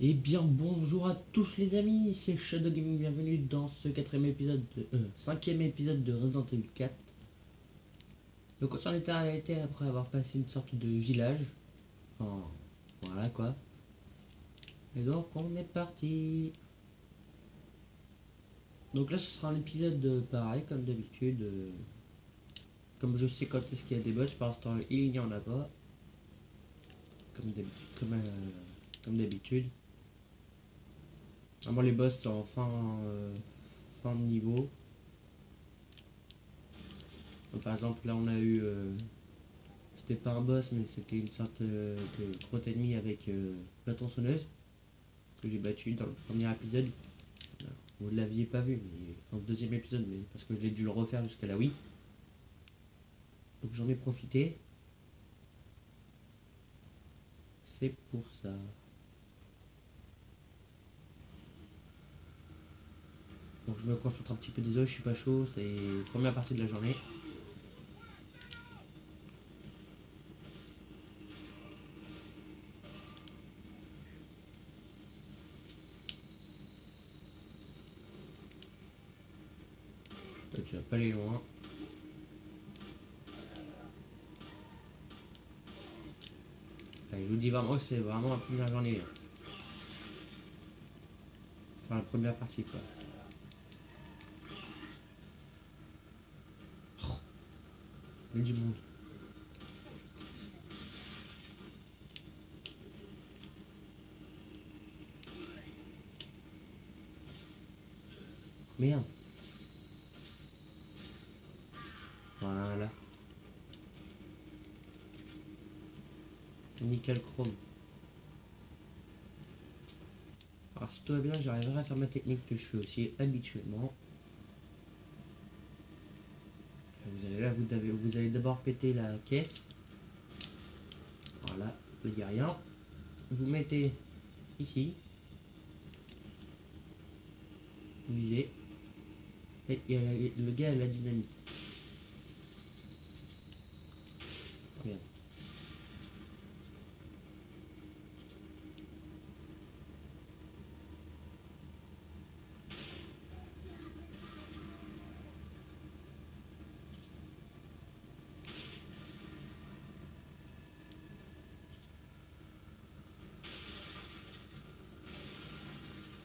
Et bien bonjour à tous les amis, c'est Shadow Gaming, bienvenue dans ce cinquième épisode de Resident Evil 4. Donc on s'en était arrêté après avoir passé une sorte de village. Enfin, voilà quoi. Et donc on est parti. Donc là ce sera un épisode pareil comme d'habitude. Comme je sais quand est-ce qu'il y a des boss, pour l'instant il n'y en a pas. Comme d'habitude. Comme d'habitude. Vraiment les boss sont en fin de niveau. Donc, par exemple là on a eu... c'était pas un boss mais c'était une sorte de gros ennemi avec la tronçonneuse que j'ai battu dans le premier épisode. Vous ne l'aviez pas vu, mais enfin le deuxième épisode, mais parce que j'ai dû le refaire jusqu'à la Wii. Donc j'en ai profité. C'est pour ça. Donc je me concentre un petit peu, désolé, je suis pas chaud, c'est la première partie de la journée. Donc, tu vas pas aller loin. Allez, je vous dis vraiment, c'est vraiment la première journée. Enfin la première partie quoi. Oh, il y a du monde. Merde. Voilà. Nickel chrome. Alors si tout va bien, j'arriverai à faire ma technique que je fais aussi habituellement. Vous allez là, vous allez d'abord péter la caisse. Voilà, il n'y a rien. Vous mettez ici. Vous visez. Et le gars a la dynamite. Regarde.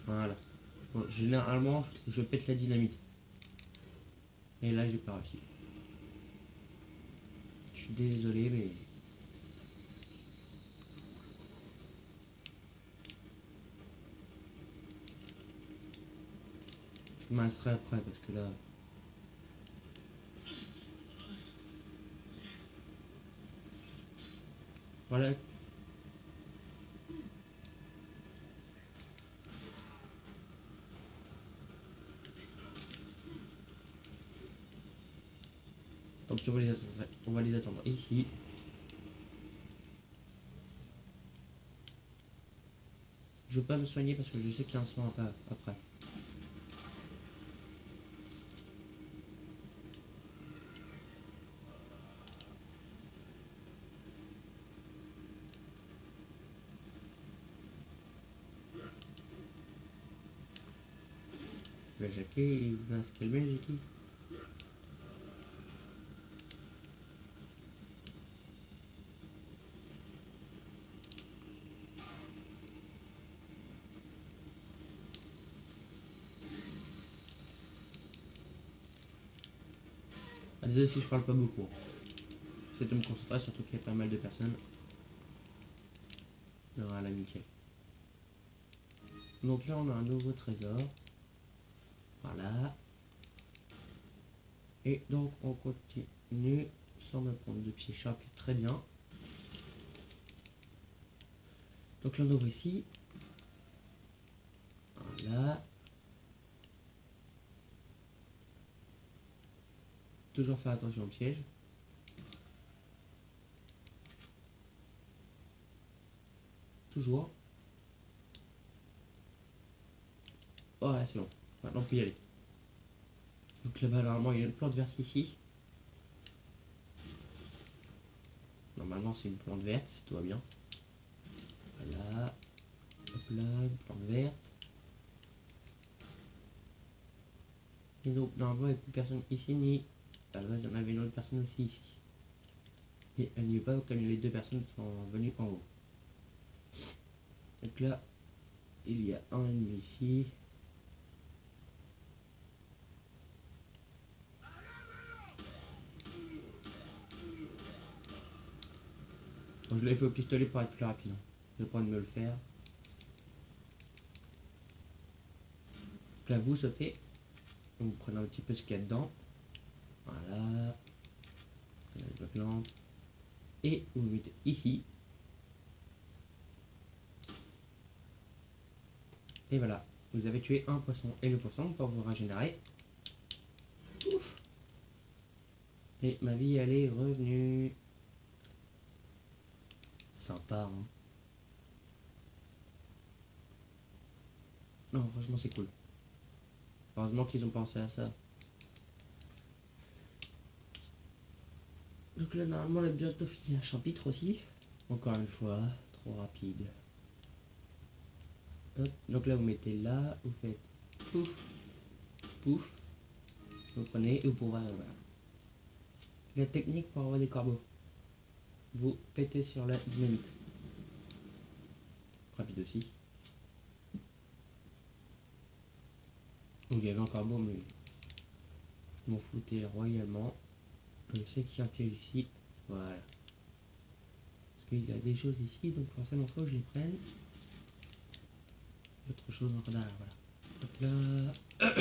Voilà. Bon, généralement, je pète la dynamite. Et là, j'ai pas réussi. Je suis désolé, mais... je m'inscris après, parce que là... Voilà. Donc, on va les attendre ici. Je veux pas me soigner parce que je sais qu'il y a un soin après. Le Jackie, il va se calmer, Jackie. Ah, désolé si je parle pas beaucoup. C'est de me concentrer, surtout qu'il y a pas mal de personnes. Voilà, nickel. Donc là, on a un nouveau trésor. Voilà. Et donc, on continue sans me prendre de pied. Je suis rapide, très bien. Donc là, on ouvre ici. Voilà. Toujours faire attention au piège. Toujours. Voilà, c'est bon. Maintenant, on peut y aller. Donc là-bas, normalement, il y a une plante verte ici. Normalement, c'est une plante verte, si tout va bien. Voilà. Hop là, une plante verte. Et donc normalement il n'y a plus personne ici ni à la base il y en avait une autre personne aussi ici. Et elle n'y est pas comme les deux personnes sont venues en haut. Donc là il y a un ennemi ici. Donc je l'ai fait au pistolet pour être plus rapide. Je vais prendre de me le faire. Donc là vous sautez. Vous prenez un petit peu ce qu'il y a dedans. Voilà. Votre lampe. Et vous le mettez ici. Et voilà. Vous avez tué un poisson et le poisson pour vous régénérer. Ouf. Et ma vie elle est revenue. Sympa hein. Non franchement c'est cool. Heureusement qu'ils ont pensé à ça. Donc là normalement on a bientôt fini un chapitre aussi. Encore une fois, trop rapide. Hop. Donc là vous mettez là, vous faites pouf, pouf. Vous prenez et vous pouvez voilà. La technique pour avoir des corbeaux. Vous pétez sur la dynamite. Rapide aussi. Donc il y avait un corbeau mais je m'en foutais royalement. Je sais qu'il y a un piège ici. Voilà. Parce qu'il y a des choses ici, donc forcément il faut que je les prenne. Autre chose encore derrière, voilà. Hop là.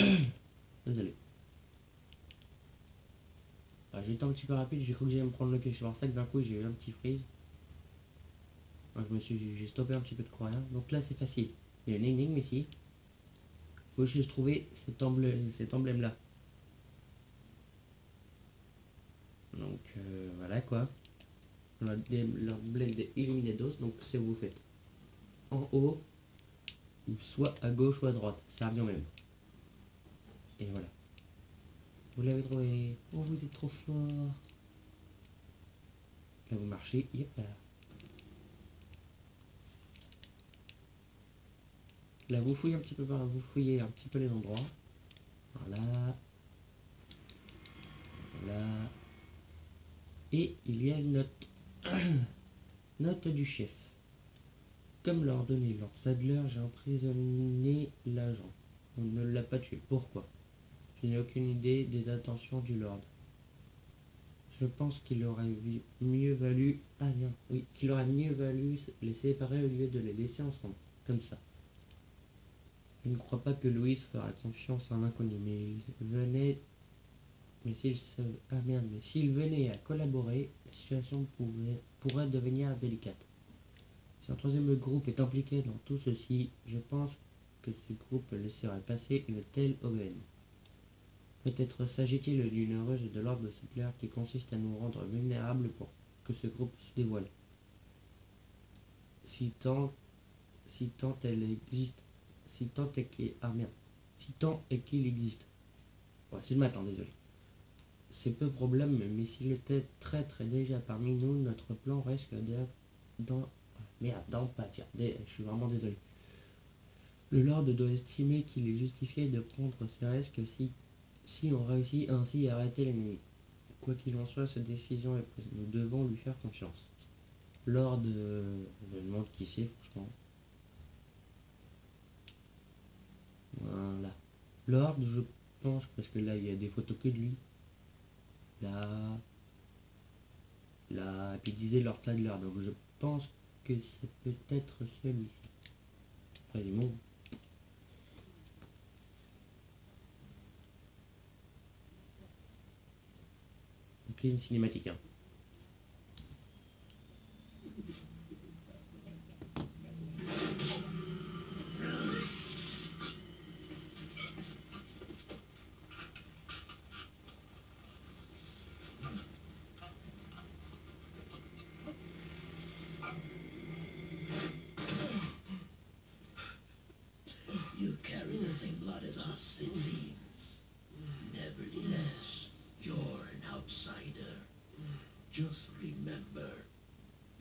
Désolé. J'ai été un petit peu rapide, j'ai cru que j'allais me prendre le piège sur leur sac, d'un coup j'ai eu un petit freeze. J'ai stoppé un petit peu de courir. Donc là c'est facile. Il y a une énigme ici. Il faut juste trouver cet emblème là. Donc voilà quoi. L'emblème des Illuminados, donc c'est vous faites en haut, ou soit à gauche ou à droite, ça revient au même. Et voilà. Vous l'avez trouvé. Oh vous êtes trop fort. Là vous marchez, yep là. Là vous fouillez un petit peu vous fouillez un petit peu les endroits. Voilà. Voilà. Et il y a une note. Note du chef. Comme l'a ordonné Lord Sadler, j'ai emprisonné l'agent. On ne l'a pas tué. Pourquoi? Je n'ai aucune idée des intentions du Lord. Je pense qu'il aurait mieux valu... Ah bien, oui, qu'il aurait mieux valu les séparer au lieu de les laisser ensemble. Comme ça. Je ne crois pas que Louis fera confiance en l'inconnu, mais il venait... Mais s'il venait à collaborer, la situation pourrait devenir délicate. Si un troisième groupe est impliqué dans tout ceci, je pense que ce groupe laisserait passer une telle aubaine. Peut-être s'agit-il d'une heureuse de l'ordre de Sutler qui consiste à nous rendre vulnérables pour que ce groupe se dévoile. Si tant elle existe, si tant est qu'il existe. Ouais, c'est le matin, désolé. C'est peu probable, mais s'il était traître déjà parmi nous, notre plan risque d'en pâtir. Je suis vraiment désolé. Le Lord doit estimer qu'il est justifié de prendre ce risque si on réussit ainsi à arrêter l'ennemi. Quoi qu'il en soit, cette décision est prise. Nous devons lui faire confiance. Lord, je me demande qui c'est, franchement. Voilà. Lord, je pense, parce que là, il y a des photos que de lui. Là. Là. Et puis il disait Lord Sadler, donc je pense que c'est peut-être celui-ci. Quasiment. Ok, une cinématique, hein. You carry the same blood as us, it seems. Nevertheless, you're an outsider. Just remember,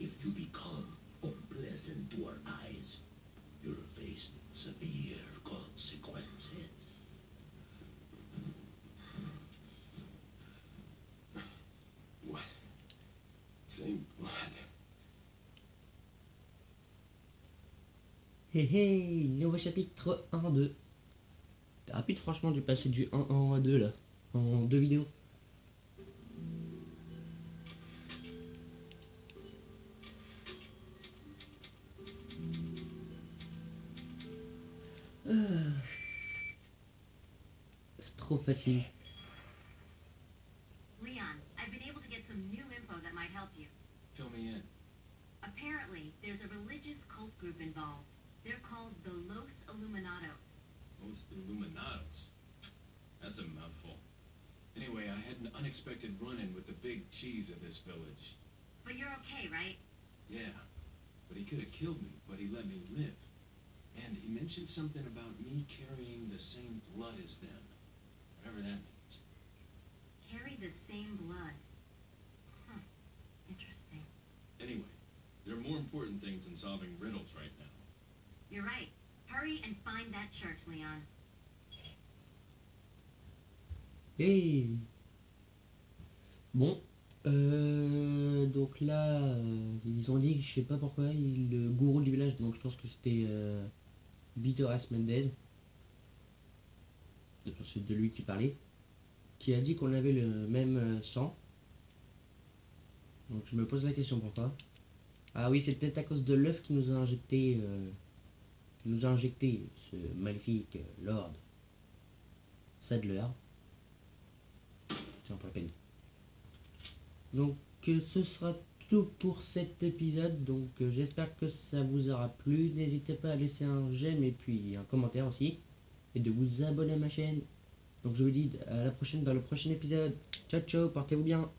if you become unpleasant to our eyes, you'll Hé hé, nouveau chapitre 1-2. C'est rapide franchement de passer du 1 à 2 là, en 2 vidéos. C'est trop facile. Leon, I've been able to get some new info that might help you. Fill me in. Apparently, there's a religious cult group involved. They're called the Los Illuminados. Los Illuminados. That's a mouthful. Anyway, I had an unexpected run-in with the big cheese of this village. But you're okay, right? Yeah, but he could have killed me, but he let me live. And he mentioned something about me carrying the same blood as them. Whatever that means. Carry the same blood. Huh. Interesting. Anyway, there are more important things than solving riddles right now. You're right. Hurry and find that church, Leon. Hey. Bon, donc là, ils ont dit, je sais pas pourquoi, le gourou du village, donc je pense que c'était Vitoras Mendez, c'est de lui qui parlait, qui a dit qu'on avait le même sang. Donc je me pose la question pourquoi. Ah oui, c'est peut-être à cause de l'œuf qui nous a injecté, ce magnifique Lord Sadler. Tiens, pour la peine. Donc ce sera tout pour cet épisode. Donc j'espère que ça vous aura plu. N'hésitez pas à laisser un j'aime et puis un commentaire aussi. Et de vous abonner à ma chaîne. Donc je vous dis à la prochaine dans le prochain épisode. Ciao ciao, portez-vous bien.